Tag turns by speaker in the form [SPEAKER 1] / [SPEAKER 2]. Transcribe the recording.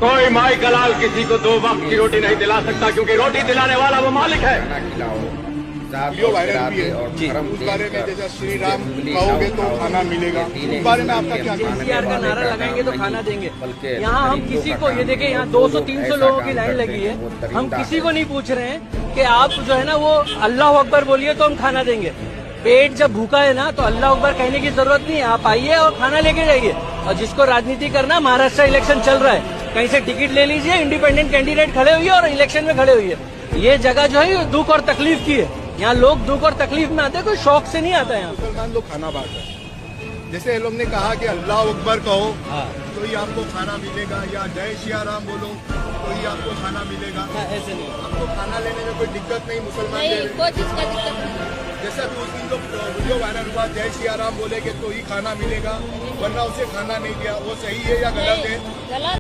[SPEAKER 1] कोई माई कलाल किसी को 2 वक्त की रोटी नहीं दिला सकता, क्योंकि रोटी दिलाने वाला वो मालिक है।
[SPEAKER 2] वीडियो वायरल भी है उस बारे में, जैसा श्री राम कहोगे तो खाना मिलेगा, उस बारे में आपका क्या कहना है?
[SPEAKER 3] केसीआर का नारा लगाएंगे तो खाना देंगे। यहाँ हम किसी को, ये देखिए यहाँ 200-300 लोगों की लाइन लगी है, हम किसी को नहीं पूछ रहे हैं कि आप जो है ना वो अल्लाह अकबर बोलिए तो हम खाना देंगे। पेट जब भूखा है ना तो अल्लाह अकबर कहने की जरूरत नहीं है, आप आइए और खाना लेके जाइए। और जिसको राजनीति करना, महाराष्ट्र इलेक्शन चल रहा है, कहीं से टिकट ले लीजिए, इंडिपेंडेंट कैंडिडेट खड़े हुई है और इलेक्शन में खड़े हुई है। ये जगह जो है दुख और तकलीफ की है, यहाँ लोग दुख और तकलीफ में आते हैं, कोई शौक से नहीं आता है। यहाँ
[SPEAKER 2] मुसलमान लोग खाना बांट है, जैसे लोग ने कहा कि अल्लाह अकबर कहो तो ही आपको खाना मिलेगा, या जय सिया राम बोलो तो ही आपको खाना मिलेगा।
[SPEAKER 3] ऐसे नहीं,
[SPEAKER 2] आपको खाना लेने में कोई दिक्कत नहीं, मुसलमान
[SPEAKER 4] नहीं, कोई चीज का दिक्कत नहीं।
[SPEAKER 2] जैसा कि उस दिन जो वीडियो वायरल हुआ, जय सिया राम बोलेगे तो ही खाना मिलेगा, वरना उसे खाना नहीं दिया, वो सही है या गलत है?
[SPEAKER 4] गलत।